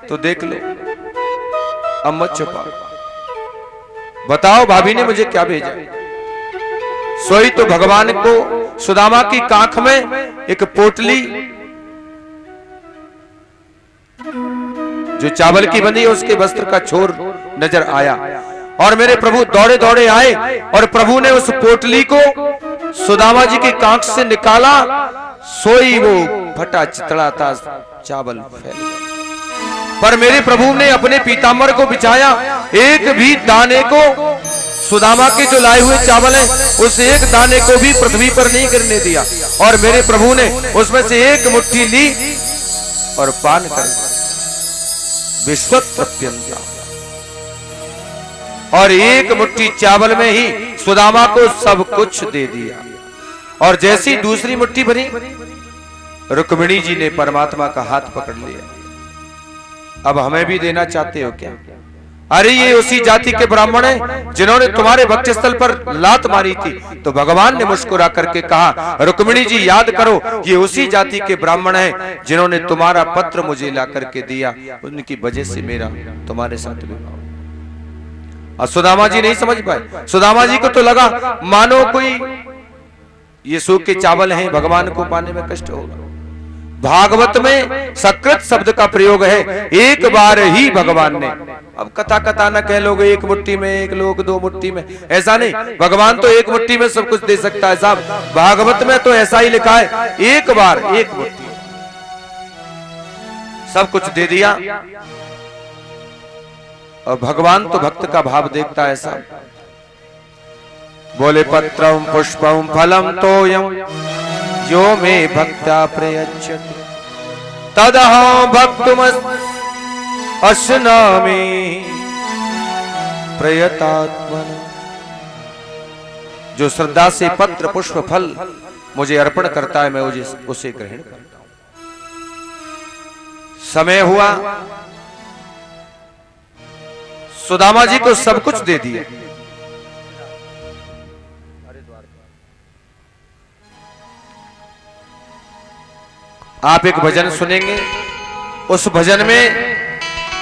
तो देख लो, अब मत छुपाओ, बताओ भाभी ने मुझे क्या भेजा। सोई तो भगवान को सुदामा की कांख में एक पोटली जो चावल की बनी उसके वस्त्र का छोर नजर आया और मेरे प्रभु दौड़े दौड़े आए और प्रभु ने उस पोटली को सुदामा जी की कांख से निकाला। सोई वो फटा चितड़ा था, चावल फैल गया। पर मेरे प्रभु ने अपने पीताम्बर को बिछाया, एक भी दाने को सुदामा के जो लाए हुए चावल हैं उस एक दाने को भी पृथ्वी पर नहीं गिरने दिया। और मेरे प्रभु ने उसमें से एक मुट्ठी ली और पान कर विश्वत्रप्यंता, और एक मुट्ठी चावल में ही सुदामा को सब कुछ दे दिया। और जैसी दूसरी मुट्ठी भरी, रुक्मिणी जी ने परमात्मा का हाथ पकड़ लिया। अब हमें भी देना चाहते हो क्या? अरे ये उसी जाति के ब्राह्मण हैं जिन्होंने तुम्हारे वक्षस्थल पर लात मारी थी। तो भगवान ने मुस्कुरा करके कहा, रुक्मिणी जी याद करो, ये उसी जाति के ब्राह्मण हैं जिन्होंने तुम्हारा पत्र मुझे ला करके दिया, उनकी वजह से मेरा तुम्हारे साथ विवाह। और सुदामा जी नहीं समझ पाए। सुदामा जी को तो लगा मानो कोई ये सूखे चावल हैं, भगवान को पाने में कष्ट होगा। भागवत में सकृत शब्द का प्रयोग है, एक बार ही भगवान ने। अब कथा कथा न कह लोगे एक मुट्ठी में, एक लोग दो मुट्ठी में, ऐसा नहीं। भगवान तो एक मुट्ठी में सब कुछ दे सकता है साहब। भागवत में तो ऐसा ही लिखा है, एक बार एक मुट्ठी सब कुछ दे दिया। और भगवान तो भक्त का भाव देखता है साहब। बोले पत्रम पुष्पम फलम तोयम जो में भक्त्या प्रयच्छति तदहं भक्तुम अस्नामि प्रयतात्मन। जो श्रद्धा से पत्र पुष्प फल मुझे अर्पण करता है, मैं उसे ग्रहण करता हूं। समय हुआ, सुदामा जी को सब कुछ दे दिया। आप एक भजन सुनेंगे, उस भजन में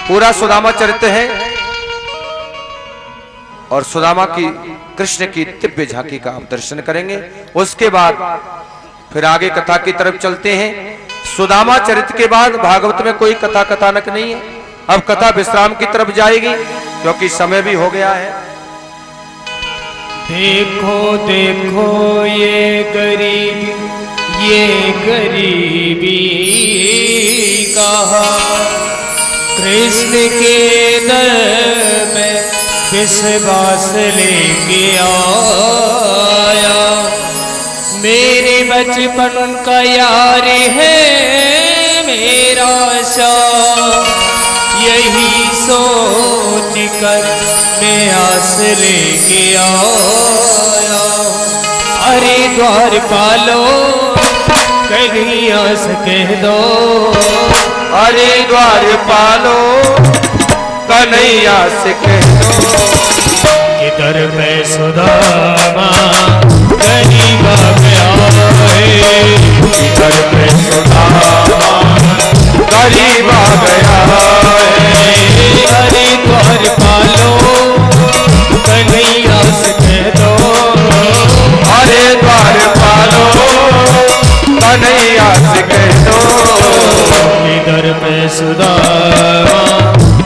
पूरा सुदामा चरित्र है और सुदामा की कृष्ण की दिव्य झांकी का आप दर्शन करेंगे। उसके बाद फिर आगे कथा की तरफ चलते हैं। सुदामा चरित्र के बाद भागवत में कोई कथा कथानक नहीं है। अब कथा विश्राम की तरफ जाएगी क्योंकि समय भी हो गया है। देखो देखो ये गरीबी कहा कृष्ण के दर में विश्वास लेके आया। मेरे बचपन का यार है मेरा शाह, यही सोच कर मैं आस लेके आया। अरे द्वार पालो कहीं आस कह दो, अरे द्वार पालो कन्हैया से कह दो। किधर पे सुदामा गरीब आ गया है, किधर पे सुदामा गरीब आ गया है। अरे द्वार पालो कन्हैया से कह दो, अरे द्वार पालो कन्हैया से कह दो। किधर पे सुदामा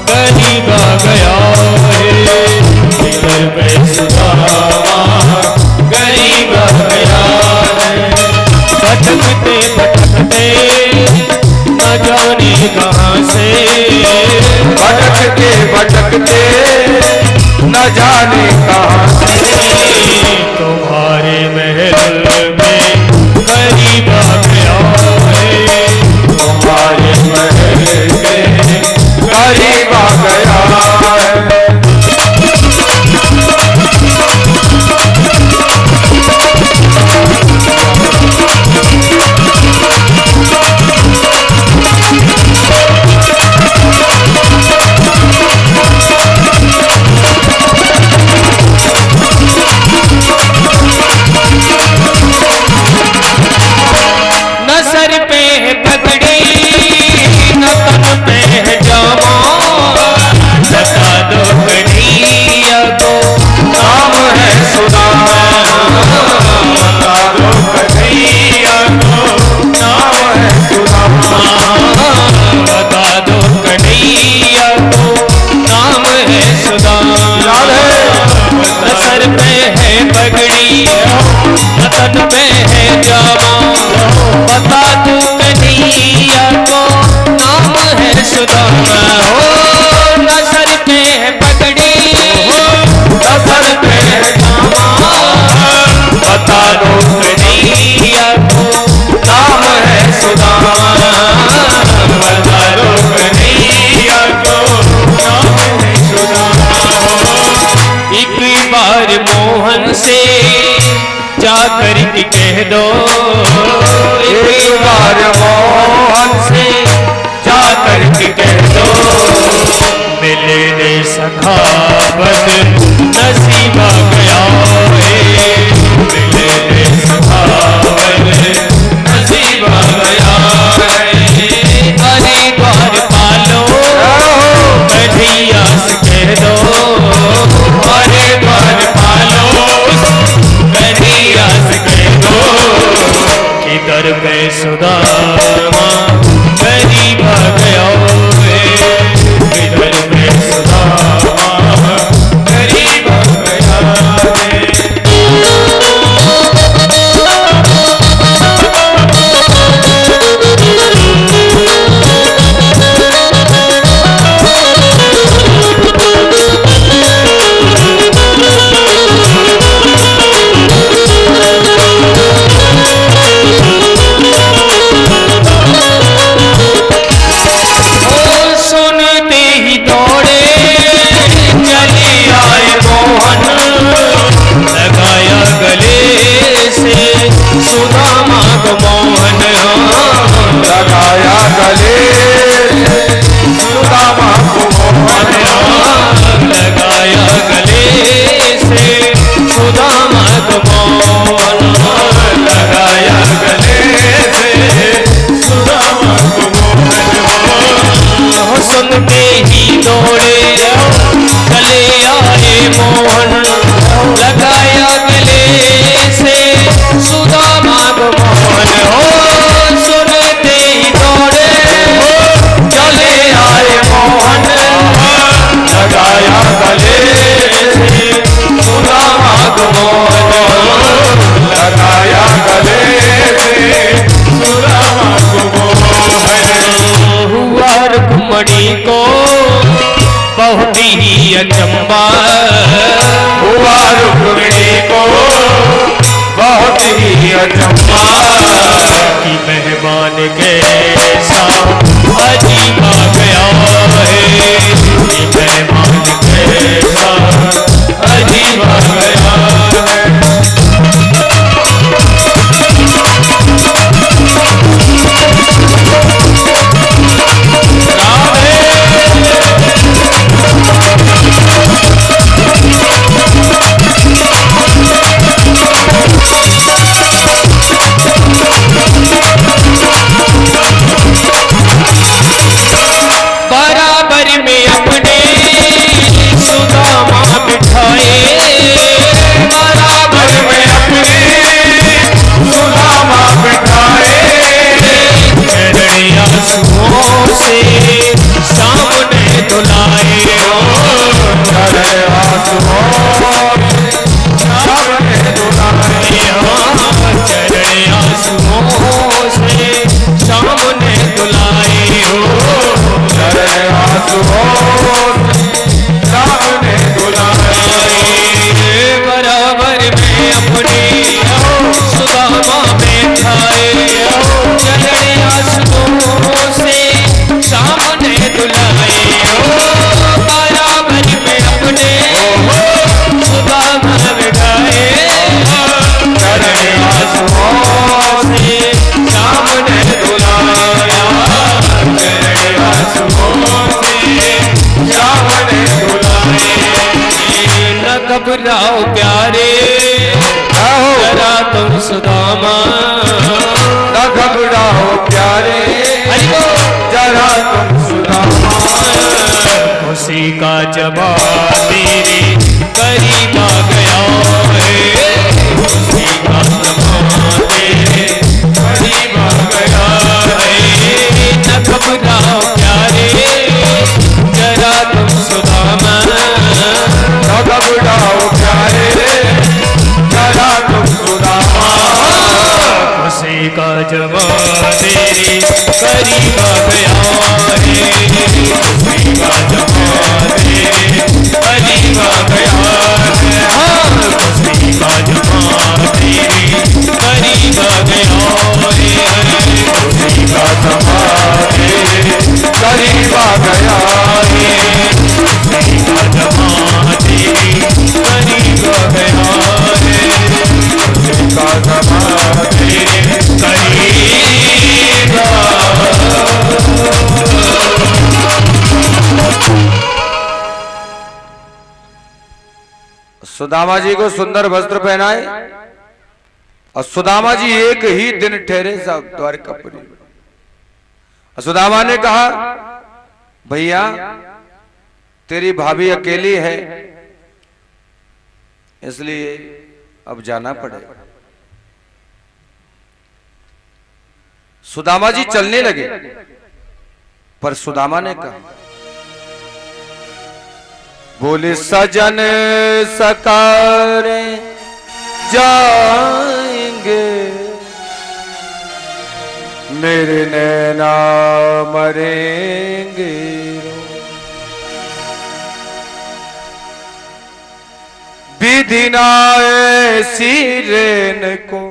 गरीब आ गया है, किधर पे सुदामा गरीब आ गया है। भटकते भटकते न जाने कहाँ से, भटकते भटकते न जाने कहाँ से, तुम्हारे महल में गरीब आ गया है, तुम्हारे महल में गरीब आ गया है। कह दो एक बार मोहन से जाकर के कह दो मिलने सखावत नसीबा गया है, मिलने सखावत नसीबा गया है। अरे द्वार पालो कन्हैया से कह दो, अरे द्वार पालो कन्हैया से कह दो कि दर पे सुदामा गरीब गया है, इधर पे सुदामा गरीब गया है। सुनते ही दौड़े चले आए मोहन, लगाया गले से सुदामा को मोहन, लगाया गले से सुदामा को मोहन, लगाया गले से सुदामा को मोहन, लगाया गले से सुदामा को मोहन। सुनते ही दौड़े चले आए मोहन, लगाया गले से सुदामा को मोहन। हो सुनते ही दौड़े चले आए मोहन, लगाया गले से सुदामा को मोहन, लगाया गले से सुदामा को मोहन। हुआ रुक्मणी को बहुत ही अचंबा, हुआ रुक्मिणी को बहुत ही अचंबा, कि मेहमान कैसा अजीब आ गया है, कि मेहमान कैसा अजीब आ गया है। बराबर में अपने सुदामा बिठाए, बराबर में अपने सुदामा बिठाए, चरण आंसुओं से सामने दुलाए, चरण आंसुओं से सामने दुलाए, चरण आंसुओं से सामने दुलाए हो, चरण आंसुओं से सामने दुलाए। बराबर में अपने सुदामा बैठाए, चरण आंसुओं से सामने दुलाए हो, बराबर में अपने सुदामा बैठाए, चरण आंसुओं से सामने दुलाया, चरण आंसुओं से सामने दुलाए। न घबराओ प्यारे रहो जरा तुम सुदामा, न घबराओ प्यारे, जरा तुम सुदामा, खुशी का जवाब तेरे करीब आ गया है, खुशी का जवाब तेरे करीब आ गया है। न घबराओ प्यारे जरा तुम सुदामा, न घबराओ प्यारे, जरा तुम सुदामा, खुशी का जवाब तेरे करीब आ गया है, खुशी का जवाब तेरे सुदामा जी को सुंदर वस्त्र पहनाए और सुदामा जी एक ही दिन ठहरे साहब द्वारकापुरी। सुदामा ने कहा भैया तेरी भाभी अकेली है इसलिए अब जाना पड़ेगा। सुदामा जी चलने लगे पर सुदामा ने कहा बोले सजन सकारे जाएंगे मेरे नैना मरेंगे। विधि ना ऐसी रेन को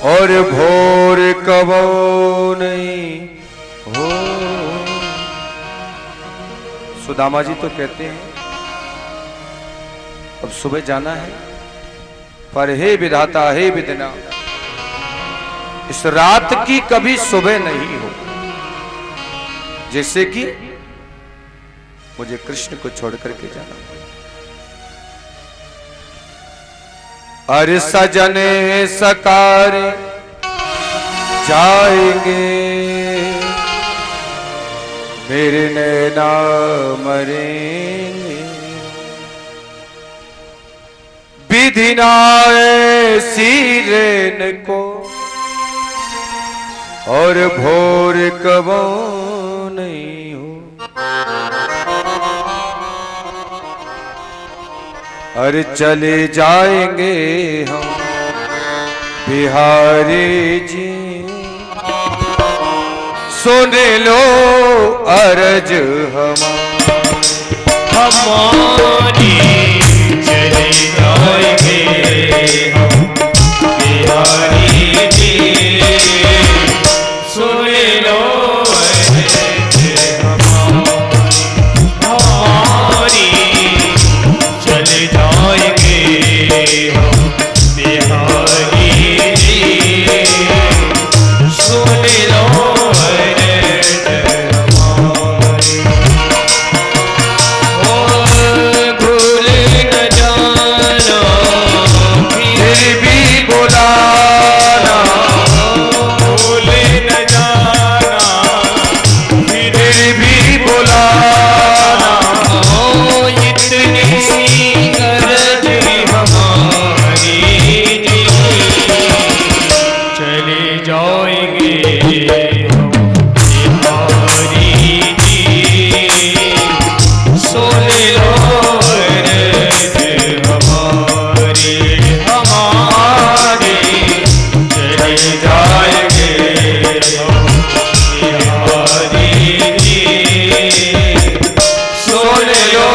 और भोर कबो नहीं हो। सुदामा जी तो कहते हैं अब सुबह जाना है पर हे विधाता हे विधना इस रात की कभी सुबह नहीं हो जैसे कि मुझे कृष्ण को छोड़ करके जाना। अरे सजने सकारे जाएंगे मेरे नैना मरेंगे। विधि ना ऐसी रेन को और भोर कबो नहीं हो। अरे चले जाएंगे हम बिहारी जी सुने लो अरज हमारी चले जाएंगे हम बिहारी जी सुने लो हमारी चले जाएंगे हम बिहारी जी सुन लो भूल न जाना फिर भी बुलाना भूल न जाना फिर भी बुलाना इतनी सी गरज हमारी चले जाएंगे हम बिहारी जी सुन लो हमारी चले जाएंगे हम बिहारी जी सुन लो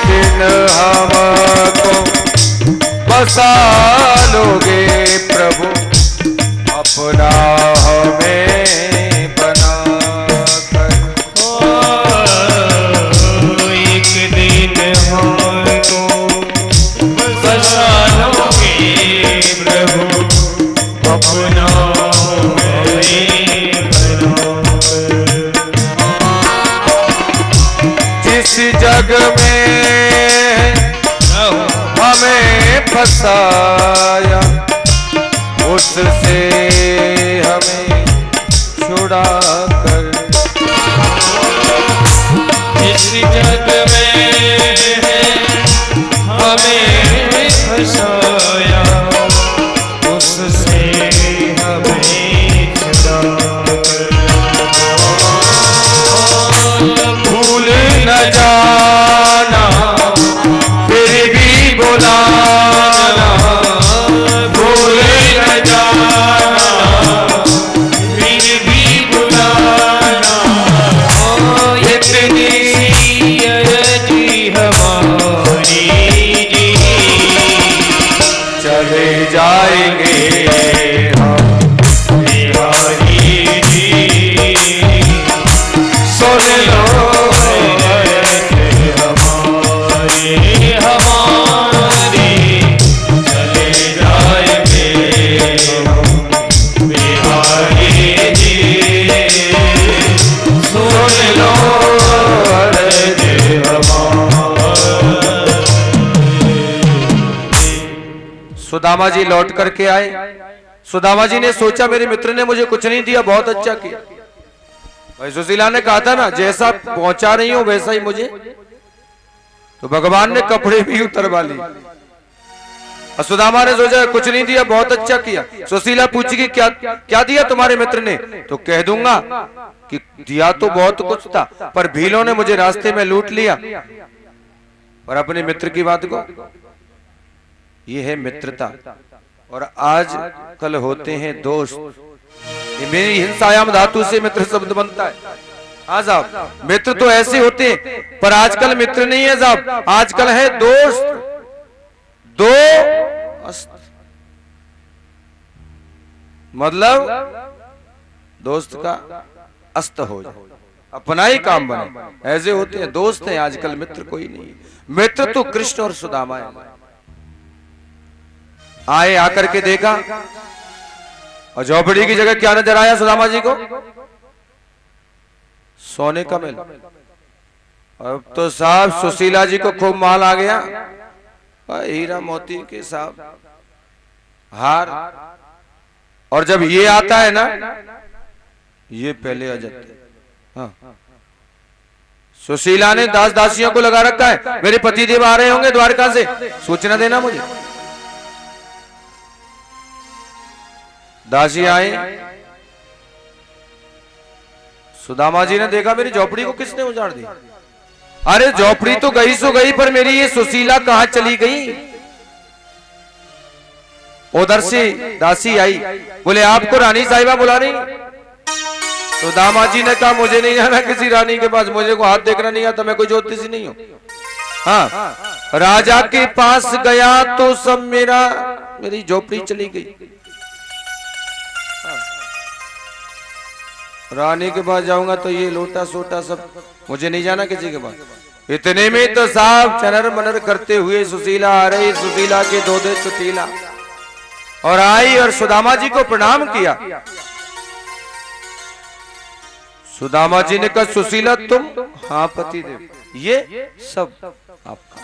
दिन हमको बसा लोगे प्रभु अपना हमें बना कर। एक दिन हमको बसा लोगे प्रभु अपना हमें बना कर। जिस जग में हमें फसाया उससे हमें छुड़ा कर। जिस जग में हमें फसाया उससे हमें छुड़ा कर। भूल न जाना सुदामा जी लौट करके आए। सुदामा जी ने सोचा मेरे मित्र ने मुझे कुछ नहीं दिया, बहुत अच्छा किया। भाई सुशीला ने कहा था ना जैसा पहुंचा रही हूं वैसा ही मुझे, तो भगवान ने कपड़े भी उतरवा लिए। और सुदामा ने सोचा कुछ नहीं दिया, बहुत अच्छा किया। सुशीला पूछेगी क्या क्या दिया तुम्हारे मित्र ने, तो कह दूंगा कि दिया तो बहुत कुछ था, पर भीलों ने मुझे रास्ते में लूट लिया। और अपने मित्र की बात को, ये है मित्रता। और आज कल होते हैं दोस्त। ये मेरी हिंसायाम धातु से मित्र शब्द बनता है। हाँ साहब, मित्र तो ऐसे होते हैं, पर आजकल मित्र नहीं है साहब, आजकल है दोस्त। दो मतलब दोस्त का अस्त हो जाए, अपना ही काम बने, ऐसे होते हैं दोस्त हैं आजकल, मित्र कोई नहीं है। मित्र तो कृष्ण और सुदामा है। आए, आकर के देखा और झोपड़ी की जगह क्या नजर आया सुदामा जी को? सोने का महल। अब तो साहब सुशीला जी को खूब माल आ गया, हीरा मोती के साहब हार। और जब ये आता है ना, ये पहले आ जाते हैं। हाँ। सुशीला ने दास दासियों को लगा रखा है, मेरे पति देव आ रहे होंगे द्वारका से, सूचना देना मुझे। दासी आई, सुदामा जी ने देखा मेरी झोपड़ी को किसने उजाड़ दी। अरे झोपड़ी तो गई सो गई, पर मेरी ये सुशीला कहां चली गई? उधर से दासी आई, बोले आपको रानी साहिबा बुला रही। सुदामा जी ने कहा मुझे नहीं जाना किसी रानी के पास, मुझे को हाथ देखना नहीं आता, मैं कोई ज्योतिषी नहीं हूं। हाँ, राजा के पास गया तो सब मेरी झोपड़ी चली गई। रानी के पास जाऊंगा तो ये लोटा सोटा सब, मुझे नहीं जाना किसी के पास। इतने में तो साहब चनर मनर करते हुए सुशीला आ रही, सुशीला के दो दे चुटीला, और आई और सुदामा जी को प्रणाम किया। सुदामा जी ने कहा सुशीला तुम? हाँ पति देव, ये सब आपका।